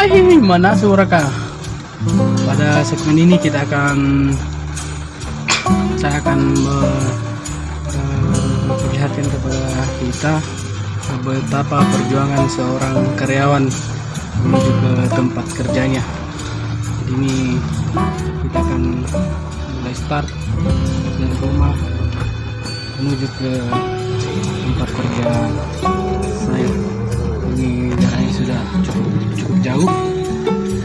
Hai, mana suara kah? Pada segmen ini saya akan memperlihatkan kepada kita betapa perjuangan seorang karyawan menuju ke tempat kerjanya. Jadi ini kita akan mulai start dari rumah menuju ke tempat kerja saya. Ini jaraknya sudah cukup jauh,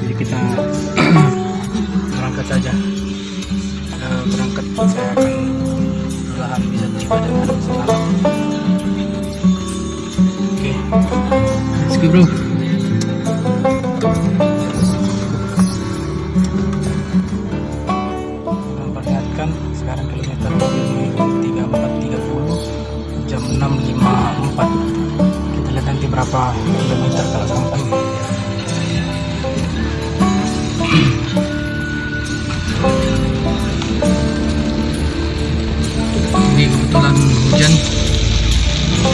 jadi kita berangkat saja. Berangkat saya akan perlahan bisa tiba dengan selamat. Oke, let's go bro. Memperlihatkan sekarang kilometer 3430 jam 6.54. Kita lihat nanti berapa kilometer kalau sampai. Ini kebetulan hujan,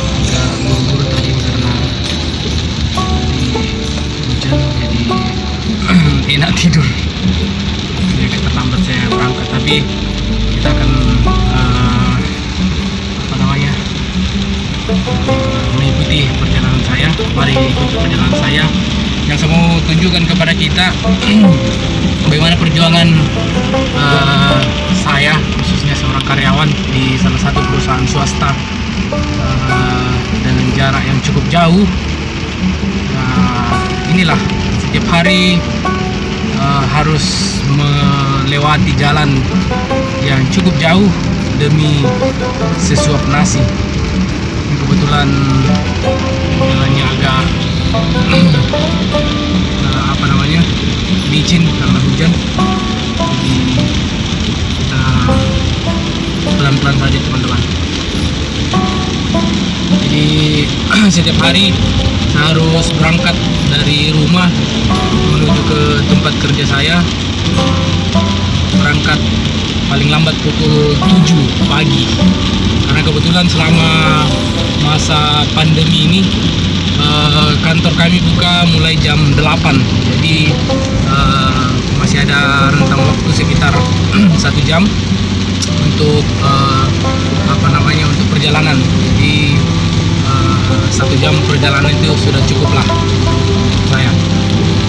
agak buru-buru tadi karena hujan, jadi enak tidur. Jadi agak terlambat saya berangkat, tapi kita akan mengikuti perjalanan saya. Mari ikuti perjalanan saya yang saya mau tunjukkan kepada kita bagaimana perjuangan saya, khususnya seorang karyawan di salah satu perusahaan swasta dengan jarak yang cukup jauh. Inilah setiap hari harus melewati jalan yang cukup jauh demi sesuap nasi. Kebetulan jalannya agak licin karena hujan, jadi kita pelan-pelan saja teman-teman. Jadi setiap hari saya harus berangkat dari rumah menuju ke tempat kerja saya, berangkat paling lambat pukul 7 pagi. Karena kebetulan selama masa pandemi ini kantor kami buka mulai jam 8. Jadi masih ada rentang waktu sekitar 1 jam untuk untuk perjalanan. Jadi 1 jam perjalanan itu sudah cukup lah saya.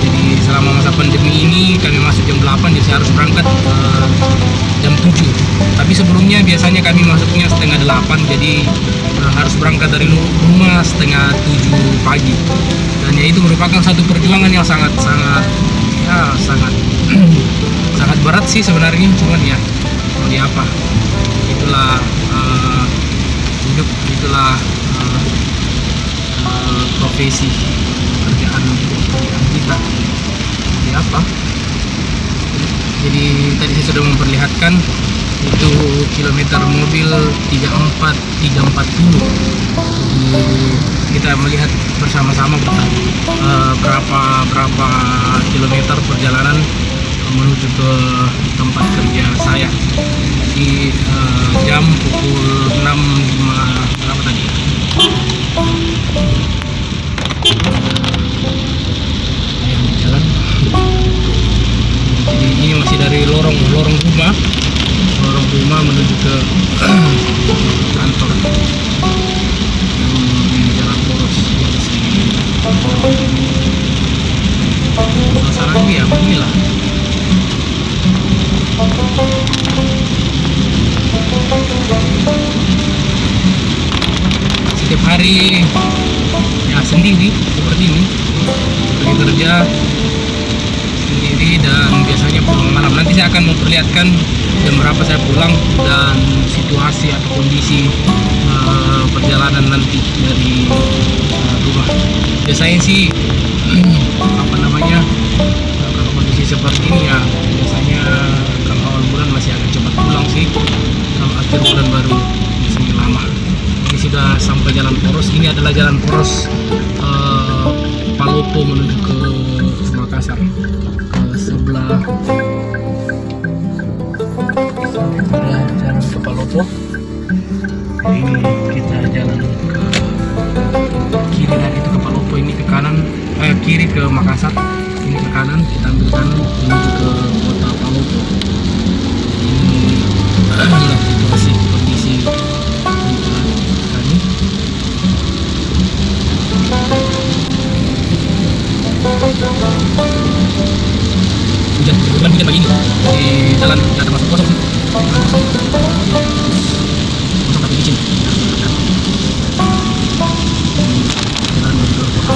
Jadi selama masa pandemi ini kami masuk jam 8, jadi saya harus berangkat jam 7. Tapi sebelumnya biasanya kami masuknya setengah 8, jadi harus berangkat dari rumah setengah 7 pagi. Dan ya itu merupakan satu perjuangan yang sangat sangat berat sih sebenarnya, cuman ya mau di apa, itulah hidup, itulah profesi pekerjaan kita. Di apa? Jadi tadi saya sudah memperlihatkan itu kilometer mobil 340. Kita melihat bersama-sama berapa kilometer perjalanan menuju ke tempat kerja saya. Di jam pukul 6.05 berapa tadi? Jalan. Jadi ini masih dari lorong rumah menuju ke kantor. Ini jalan poros. Suasananya ya beginilah. Setiap hari ya sendiri seperti ini, pergi kerja sendiri dan biasanya pulang malam. Nanti saya akan memperlihatkan jam berapa saya pulang dan situasi atau kondisi perjalanan nanti dari rumah. Biasanya sih kalau kondisi seperti ini ya biasanya kalau awal bulan masih agak cepat pulang sih, kalau akhir bulan baru biasanya lama. Ini sudah sampai jalan poros. Ini adalah jalan poros Palopo menuju ke Makassar, ke sebelah jalan ke Palopo. Ini kita jalan ke kiri, dan itu ke Palopo, ini ke kanan, kiri ke Makassar. ini ke kanan, kita ambil kanan menuju ke kota Palopo. Ini adalah situasi kondisi kami. Hujan pagi ini di jalan nggak termasuk kosong tapi licin. Jalan menuju ke kota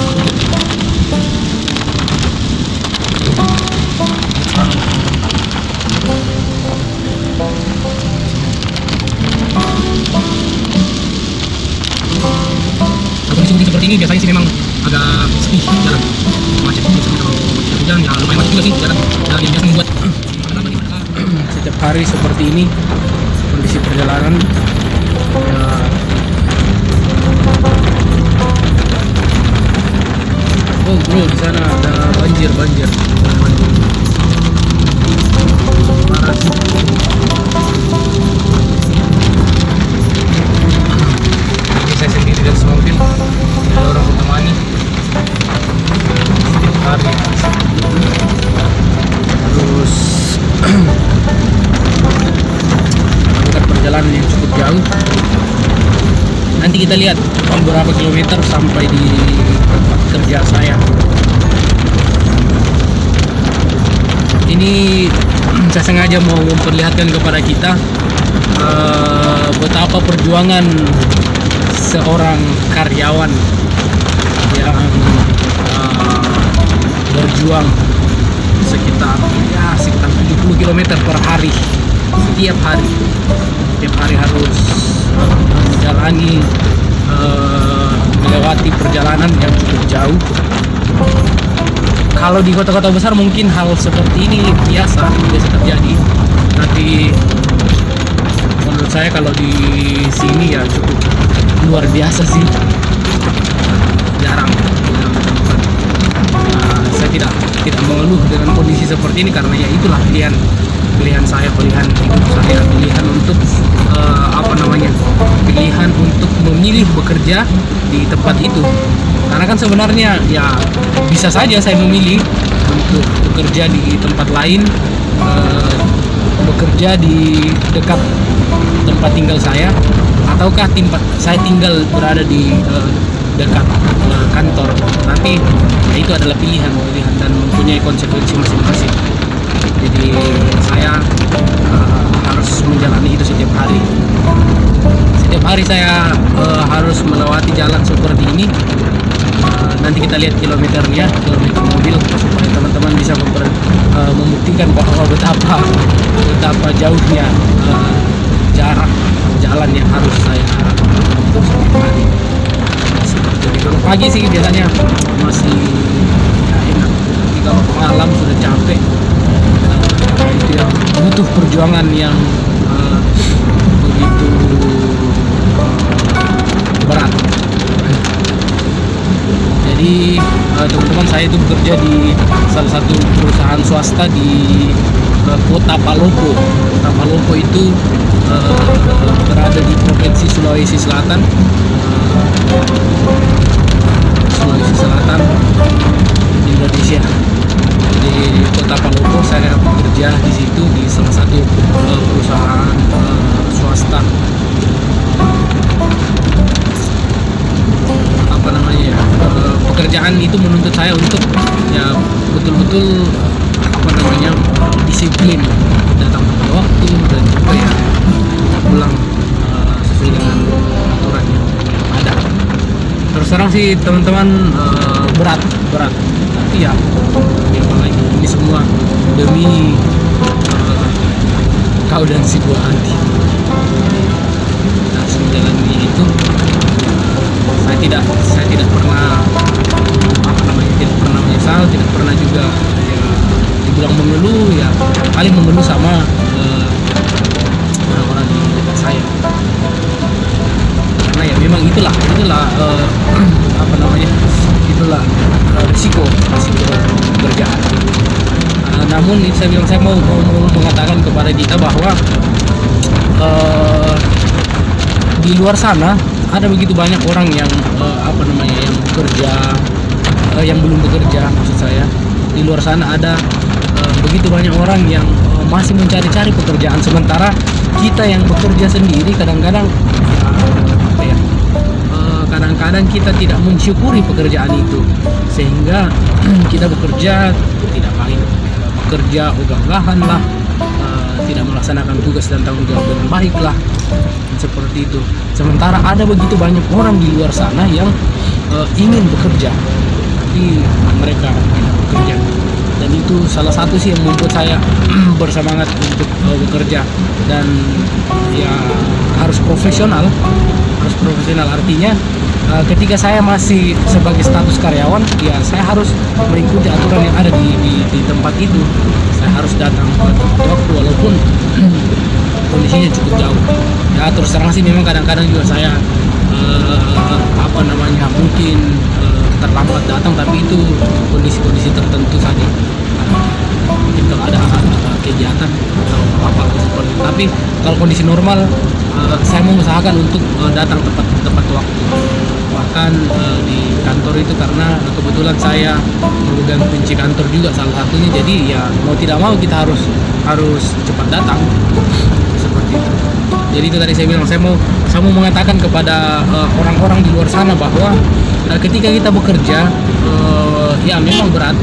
kondisi seperti ini biasanya sih memang agak sepi jalan, macet biasanya kalau hujan ya lumayan macet juga sih jalan yang biasa membuat setiap hari seperti ini kondisi perjalanan ya. Oh bro, di sana ada banjir parah. Ini saya sendiri dan semobil, tidak ada orang menemani setiap hari. Terus melakukan perjalanan yang cukup jauh. Nanti kita lihat beberapa kilometer sampai di tempat kerja saya. Ini saya sengaja mau memperlihatkan kepada kita betapa perjuangan seorang karyawan yang berjuang sekitar 70 km per hari. Setiap hari harus menjalani melewati perjalanan yang cukup jauh. Kalau di kota-kota besar mungkin hal seperti ini biasa terjadi, tapi menurut saya kalau di sini ya cukup luar biasa sih, jarang. Saya tidak mengeluh dengan kondisi seperti ini karena ya itulah pilihan saya, pilihan hidup saya, pilihan untuk pilihan untuk memilih bekerja di tempat itu. Karena kan sebenarnya ya bisa saja saya memilih untuk bekerja di tempat lain, bekerja di dekat tempat tinggal saya, ataukah saya tinggal berada di dekat kantor. Tapi ya itu adalah pilihan dan mempunyai konsekuensi masing-masing. Jadi saya harus menjalani itu setiap hari. Setiap hari saya harus melewati jalan seperti ini. Nanti kita lihat kilometer mobil supaya teman-teman bisa membuktikan bahwa betapa jauhnya jarak jalan yang harus saya tempuh setiap hari. Seperti kalau pagi sih biasanya masih enak, tapi kalau malam sudah capek. Itu yang butuh perjuangan yang begitu berat. Jadi teman-teman, saya itu bekerja di salah satu perusahaan swasta di kota Palopo. Kota Palopo itu berada di provinsi Sulawesi Selatan. Indonesia. Di kota Palopo saya bekerja di situ di salah satu perusahaan swasta. Pekerjaan itu menuntut saya untuk ya betul-betul disiplin, datang pada waktu dan juga ya pulang sesuai dengan aturan yang ada. Terus terang sih teman-teman, berat, tapi ya apalagi ini semua demi kau dan si buah hati. Kita harus menjalani itu. Saya tidak pernah tidak pernah menyesal, tidak pernah juga ya dibilang mengeluh, ya paling mengeluh sama orang-orang di dekat saya. Karena ya memang itulah itulah risiko pekerjaan. Namun saya mau mengatakan kepada kita bahwa di luar sana ada begitu banyak orang yang yang bekerja, yang belum bekerja maksud saya. Di luar sana ada begitu banyak orang yang masih mencari-cari pekerjaan, sementara kita yang bekerja sendiri kadang-kadang kadang-kadang kita tidak mensyukuri pekerjaan itu, sehingga kita bekerja tidak baik, bekerja ogah-ogahan lah, tidak melaksanakan tugas dan tanggung jawab dengan baik lah, seperti itu. Sementara ada begitu banyak orang di luar sana yang ingin bekerja tapi mereka tidak bekerja, dan itu salah satu sih yang membuat saya bersemangat untuk bekerja. Dan ya harus profesional artinya ketika saya masih sebagai status karyawan, ya saya harus mengikuti aturan yang ada di tempat itu. Saya harus datang pada waktu walaupun kondisinya cukup jauh. Ya terus terang sih memang kadang-kadang juga saya mungkin terlambat datang, tapi itu kondisi-kondisi tertentu saja. Mungkin kalau ada kegiatan atau apa seperti itu. Tapi kalau kondisi normal, saya mengusahakan untuk datang tepat waktu. Bahkan di kantor itu, karena kebetulan saya memegang kunci kantor juga salah satunya, jadi ya mau tidak mau kita harus cepat datang, seperti itu. Jadi itu tadi saya bilang, saya mau mengatakan kepada orang-orang di luar sana bahwa ketika kita bekerja ya memang berat,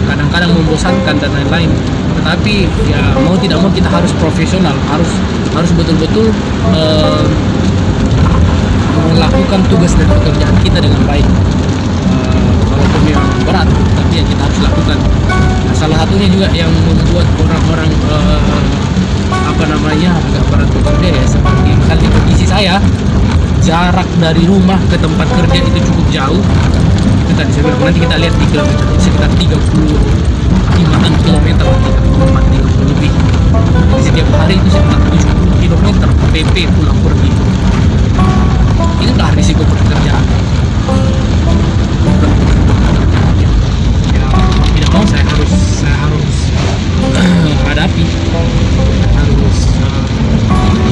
kadang-kadang membosankan dan lain-lain, tetapi ya mau tidak mau kita harus profesional, harus betul-betul melakukan tugas dan pekerjaan kita dengan baik. Walaupun memang berat, tapi ya kita harus lakukan. Nah, salah satunya juga yang membuat orang-orang agak berat bekerja ya, seperti misalnya kondisi saya, jarak dari rumah ke tempat kerja itu cukup jauh. Itu tadi saya bilang, nanti kita lihat di kilometer, sekitar 35 kilometer, 30 lebih. Jadi setiap hari itu sekitar 70 kilometer PP pulang pergi. Inilah risiko pekerjaan. Ya, tidak mau saya harus hadapi, harus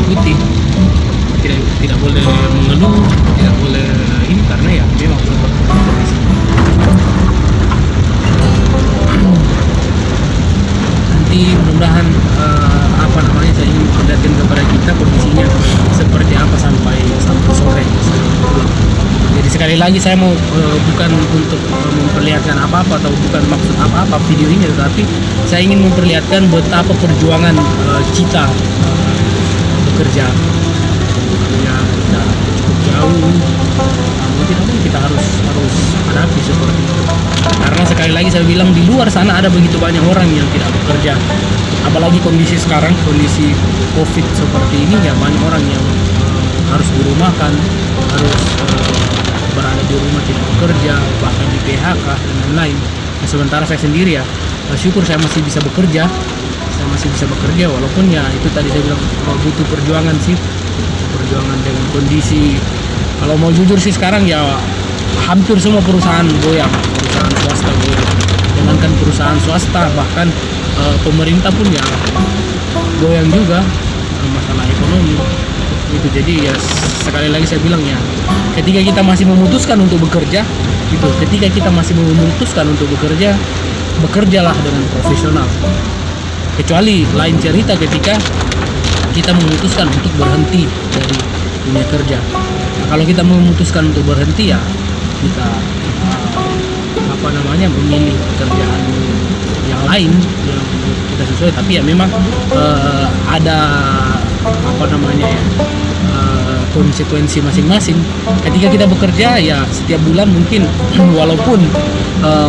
ikuti. Tidak boleh mengeluh, tidak boleh ini, karena ya memang kondisi. Nanti mudah-mudahan saya ingin perlihatkan kepada kita kondisinya seperti apa sampai sore. Jadi sekali lagi saya mau bukan untuk memperlihatkan apa-apa atau bukan maksud apa-apa video ini, tetapi saya ingin memperlihatkan betapa perjuangan kita bekerja. Ya kita cukup jauh, namun kita harus hadapi seperti itu. Karena sekali lagi saya bilang, di luar sana ada begitu banyak orang yang tidak bekerja. Apalagi kondisi sekarang, kondisi COVID seperti ini, ya banyak orang yang harus dirumahkan, harus berada di rumah tidak bekerja, bahkan di PHK dan lain-lain. Nah, sementara saya sendiri ya syukur saya masih bisa bekerja. Walaupun ya itu tadi saya bilang butuh perjuangan sih, perjuangan dengan kondisi. Kalau mau jujur sih sekarang ya hampir semua perusahaan goyang, perusahaan swasta goyang. Jangankan perusahaan swasta, bahkan pemerintah pun ya goyang juga, masalah ekonomi itu. Jadi ya sekali lagi saya bilang ya, ketika kita masih memutuskan untuk bekerja, bekerjalah dengan profesional. Kecuali lain cerita ketika kita memutuskan untuk berhenti dari dunia kerja. Nah, kalau kita memutuskan untuk berhenti, ya kita memilih pekerjaan yang lain yang kita sesuai. Tapi ya memang ada konsekuensi masing-masing. Ketika kita bekerja ya setiap bulan mungkin walaupun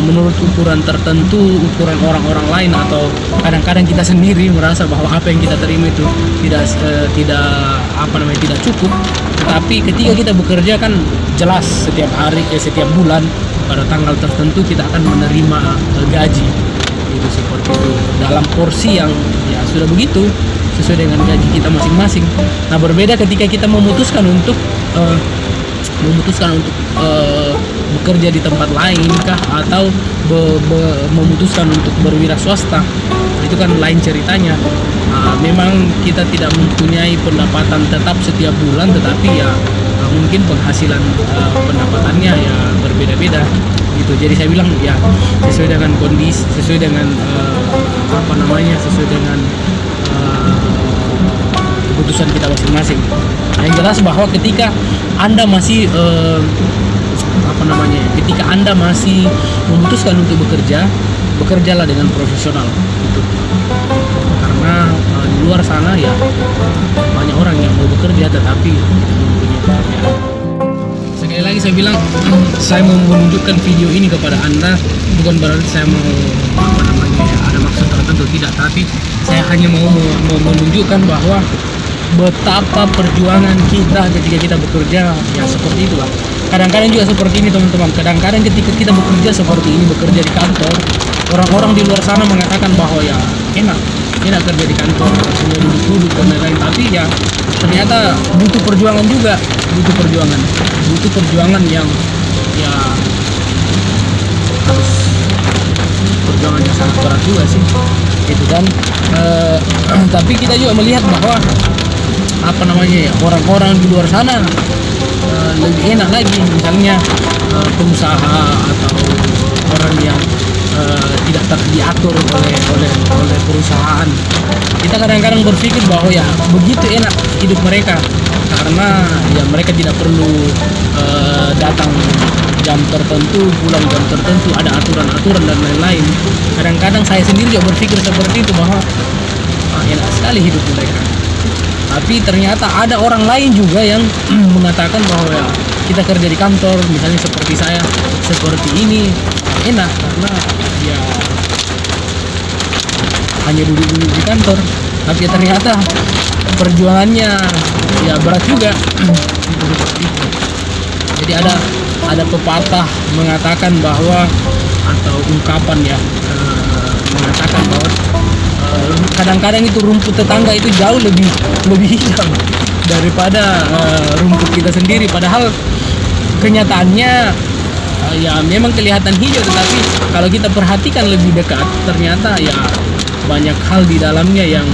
menurut ukuran tertentu, ukuran orang-orang lain, atau kadang-kadang kita sendiri merasa bahwa apa yang kita terima itu tidak cukup. Tetapi ketika kita bekerja kan jelas setiap hari, setiap bulan pada tanggal tertentu kita akan menerima gaji. Itu seperti itu, dalam porsi yang ya sudah begitu sesuai dengan gaji kita masing-masing. Nah, berbeda ketika kita memutuskan untuk bekerja di tempat lain kah, atau memutuskan untuk berwira swasta. Itu kan lain ceritanya. Memang kita tidak mempunyai pendapatan tetap setiap bulan, tetapi ya mungkin penghasilan pendapatannya ya berbeda-beda. gitu. Jadi saya bilang ya sesuai dengan kondisi, sesuai dengan sesuai dengan keputusan kita masing-masing. Yang jelas bahwa ketika Anda masih ketika Anda masih memutuskan untuk bekerja, bekerjalah dengan profesional gitu. Karena di luar sana ya banyak orang yang mau bekerja tetapi tidak mempunyai pekerjaan. Sekali lagi saya bilang, saya mau menunjukkan video ini kepada Anda bukan berarti saya mau ada maksud tertentu, tidak, tapi saya hanya mau menunjukkan bahwa betapa perjuangan kita ketika kita bekerja ya seperti itulah. Kadang-kadang juga seperti ini teman-teman. Kadang-kadang ketika kita bekerja seperti ini, bekerja di kantor, orang-orang di luar sana mengatakan bahwa ya enak kerja di kantor, semua duduk-duduk dan lain-lain. Tapi ya ternyata butuh perjuangan juga, butuh perjuangan yang ya harus perjuangan yang sangat berat juga sih gitu. Dan tapi kita juga melihat bahwa orang-orang di luar sana lebih enak lagi, misalnya pengusaha atau orang yang tidak diatur oleh perusahaan. Kita kadang-kadang berpikir bahwa ya begitu enak hidup mereka karena ya mereka tidak perlu datang jam tertentu, pulang jam tertentu, ada aturan-aturan dan lain-lain. Kadang-kadang saya sendiri juga berpikir seperti itu bahwa enak sekali hidup mereka. Tapi ternyata ada orang lain juga yang mengatakan bahwa ya, kita kerja di kantor, misalnya seperti saya, seperti ini enak karena ya hanya duduk-duduk di kantor. Tapi ya, ternyata perjuangannya ya berat juga. Jadi ada pepatah mengatakan bahwa, atau ungkapan ya mengatakan bahwa kadang-kadang itu rumput tetangga itu jauh lebih hijau daripada rumput kita sendiri. Padahal kenyataannya ya memang kelihatan hijau, tetapi kalau kita perhatikan lebih dekat ternyata ya banyak hal di dalamnya yang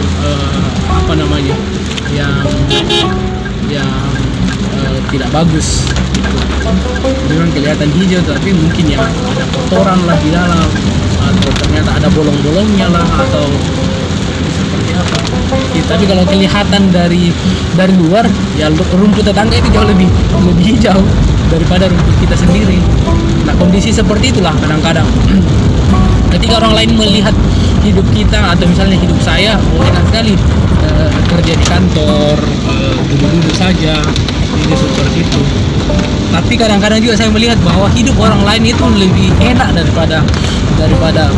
tidak bagus gitu. Memang kelihatan hijau tapi mungkin ya ada kotoran lah di dalam, atau ternyata ada bolong-bolongnya lah, atau seperti apa ya, tapi kalau kelihatan dari luar ya rumput tetangga itu jauh lebih hijau daripada rumput kita sendiri. Nah, kondisi seperti itulah kadang-kadang ketika orang lain melihat hidup kita, atau misalnya hidup saya, enak sekali kerja di kantor, duduk-duduk saja, ini seperti itu. Tapi kadang-kadang juga saya melihat bahwa hidup orang lain itu lebih enak daripada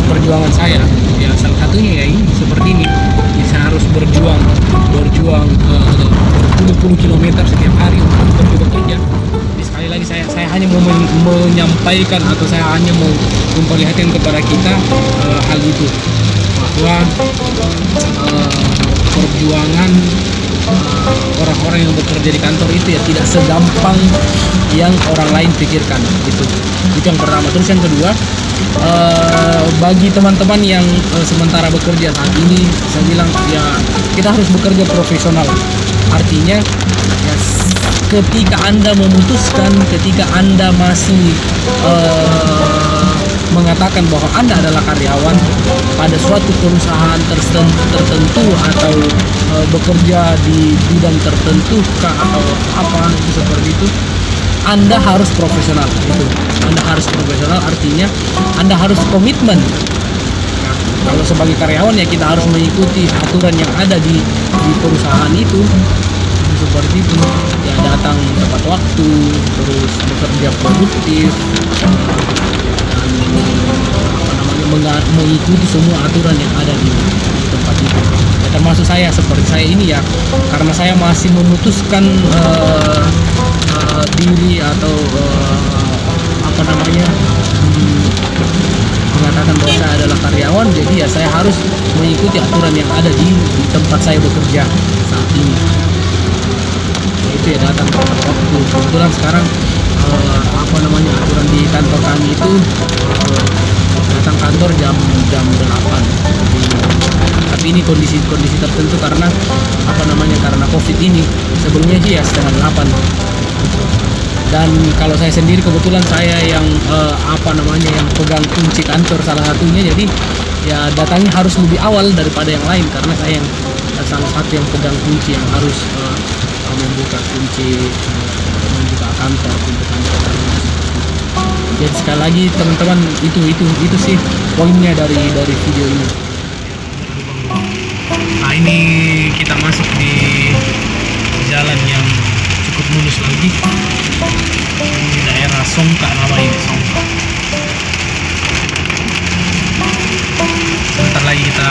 perjuangan saya. Ya salah satunya ya ini seperti ini. Saya harus berjuang berpuluh-puluh kilometer setiap hari untuk pergi bekerja. Jadi sekali lagi saya hanya mau menyampaikan, atau saya hanya mau memperlihatkan kepada kita hal itu, bahwa perjuangan orang-orang yang bekerja di kantor itu ya tidak segampang yang orang lain pikirkan gitu. Itu yang pertama. Terus yang kedua, bagi teman-teman yang sementara bekerja saat ini, saya bilang ya kita harus bekerja profesional. Artinya ya, ketika Anda memutuskan, ketika Anda masih mengatakan bahwa Anda adalah karyawan pada suatu perusahaan tertentu, atau bekerja di bidang tertentu atau apa seperti itu, Anda harus profesional gitu. Anda harus profesional, artinya Anda harus komitmen. Kalau sebagai karyawan ya kita harus mengikuti aturan yang ada di perusahaan itu seperti itu. Ya datang tepat waktu, terus bekerja produktif, mengikuti semua aturan yang ada di tempat itu. Ya, termasuk saya, seperti saya ini ya, karena saya masih memutuskan diri atau mengatakan bahwa saya adalah karyawan, jadi ya saya harus mengikuti aturan yang ada di tempat saya bekerja saat ini. Yaitu ya datang tepat waktu. Kebetulan sekarang aturan di kantor kami itu datang kantor jam 8. Tapi ini kondisi tertentu karena karena COVID ini. Sebelumnya sih ya setengah 8. Dan kalau saya sendiri kebetulan saya yang yang pegang kunci kantor salah satunya, jadi ya datangnya harus lebih awal daripada yang lain karena saya yang salah satu yang pegang kunci yang harus membuka kunci membuka kantor, pintu kantor. Jadi sekali lagi teman-teman, itu sih poinnya dari video ini. Nah, ini kita masuk di jalan yang cukup mulus lagi. Ini daerah Songka namanya, Songka. Sebentar lagi kita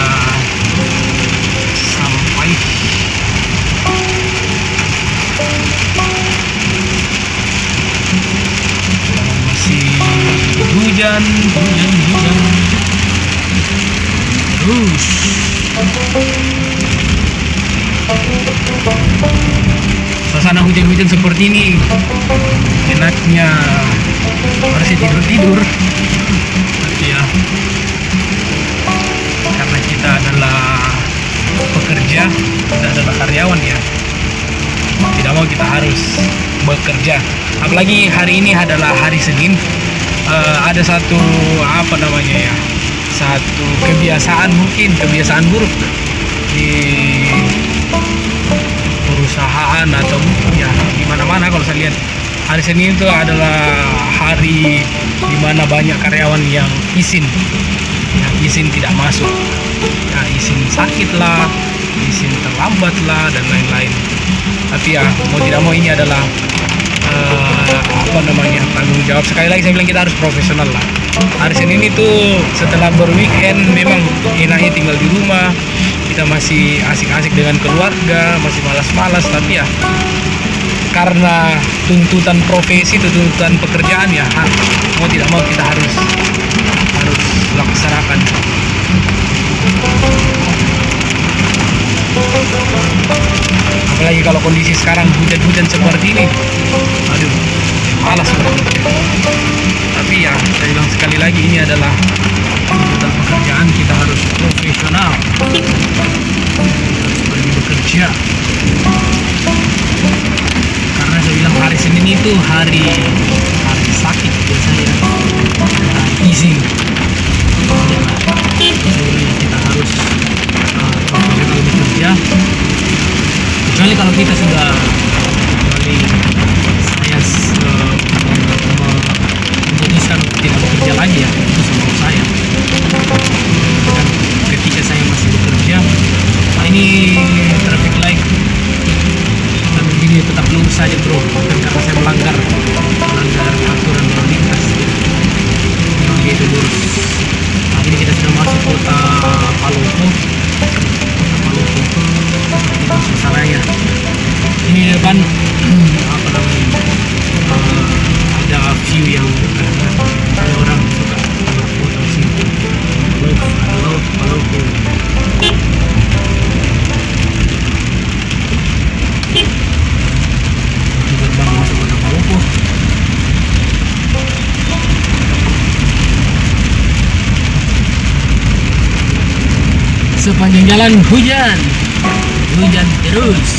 sampai. Masih hujan terus. Suasana hujan-hujan seperti ini enaknya harusnya tidur tapi ya karena kita adalah pekerja, kita adalah karyawan ya, tidak mau kita harus bekerja. Apalagi hari ini adalah hari Senin. Ada satu satu kebiasaan buruk di perusahaan atau ya di mana-mana. Kalau saya lihat hari Senin itu adalah hari di mana banyak karyawan yang izin tidak masuk, ya izin sakit lah, izin terlambat lah dan lain-lain. Tapi ya mau tidak mau ini adalah tanggung jawab. Sekali lagi saya bilang kita harus profesional lah. Hari Senin itu setelah berweekend memang enaknya tinggal di rumah, kita masih asik-asik dengan keluarga, masih malas-malas, tapi ya karena tuntutan profesi, tuntutan pekerjaan ya mau tidak mau kita harus laksanakan. Apalagi kalau kondisi sekarang hujan-hujan seperti ini, aduh malas bekerja. Tapi ya saya bilang sekali lagi, ini adalah tuntutan pekerjaan, kita harus profesional, harus pergi bekerja. Karena saya bilang hari Senin itu hari sakit biasanya, hari izin. Jadi kita harus profesional bekerja. Kecuali kalau kita sudah memutuskan tidak bekerja lagi, ya itu sama saya. Dan ketika saya masih bekerja, ini traffic light dan begini tetap lurus saja bro, bukan karena saya melanggar aturan lalu lintas, memang dia itu lurus. Nah, ini kita sudah masuk kota Palopo. Ini suasananya. Ini depan ada view yang ada orang suka foto sini. Ada laut Palopo. Gerbang masuk kota Palopo. Sepanjang jalan hujan terus.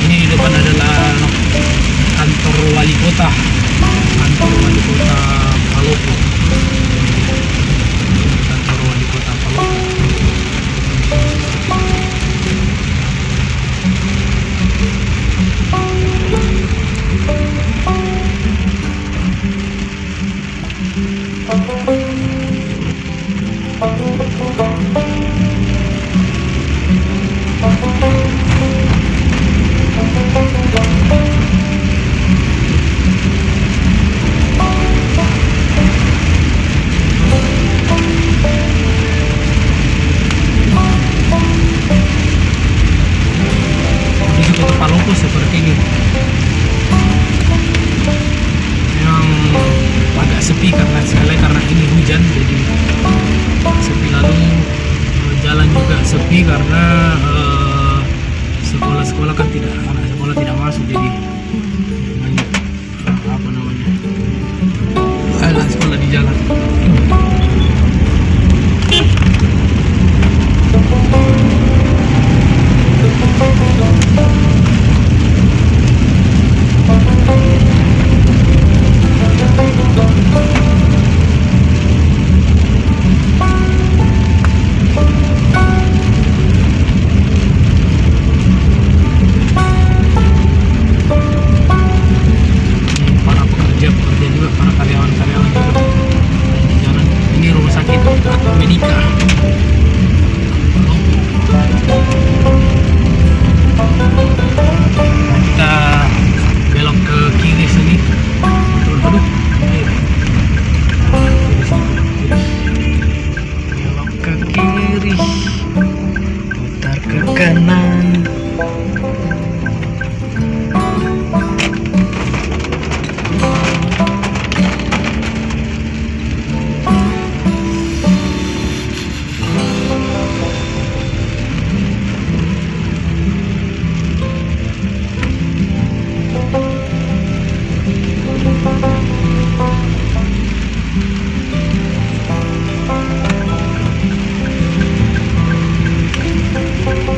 Ini di depan adalah kantor wali kota Palopo. Kantor wali kota Palopo. Seperti ini memang agak sepi karena ini hujan, jadi sepi. Lalu jalan juga sepi karena sekolah-sekolah kan anak sekolah tidak masuk, jadi banyak sekolah di jalan. Para pekerja juga, para karyawan-karyawan juga di jalan. Ini rumah sakit atau Medika. Nah, kita belok ke kiri sini. Aduh, kiri sini. Belok ke kiri, putar ke kanan.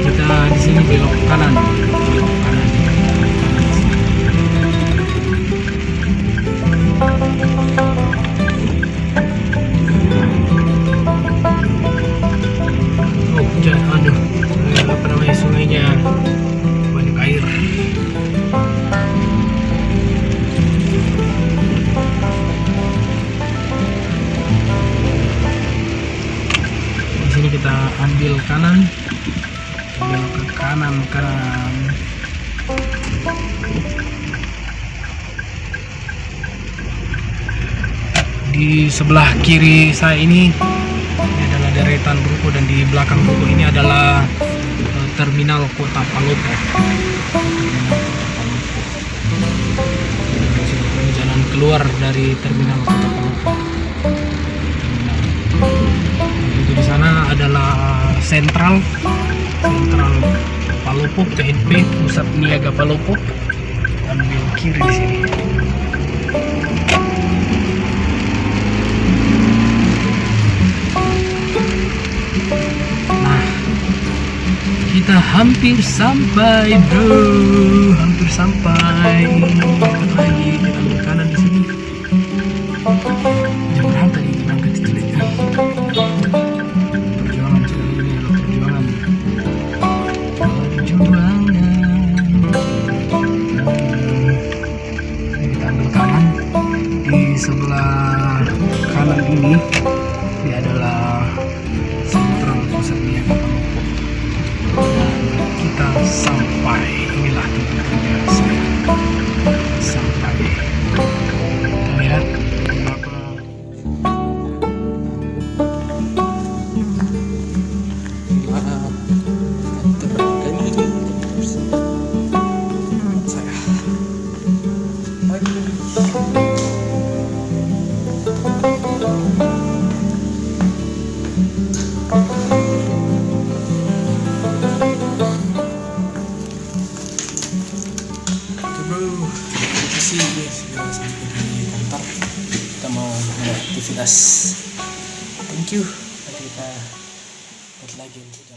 Kita di sini belok kanan, belok kanan. Oh, aduh, apa namanya, sungainya banyak air. Di sini kita ambil kanan. Belok ke kanan. Di sebelah kiri saya ini adalah deretan ruko, dan di belakang ruko ini adalah terminal Kota Palopo. Ini jalan keluar dari terminal Kota Palopo. Itu di sana adalah sentral Palopo, PNP, Pusat Niaga Palopo. Ambil kiri di sini. Nah, kita hampir sampai, bro. Hampir sampai. Lagi kita ambil kanan di sini. Jam berapa nih kita berangkat itu? Perjuangan sekali ini adalah perjuangan. Kita ambil kanan. Di sebelah kanan ini dia adalah sentral Pusat Niaga Palopo, dan kita sampai. Inilah tempat kerja saya. Sampai. Kita lihat berapa. Sudah sampai di kantor. Kita mau beraktivitas. Thank you. Nanti kita lihat lagi.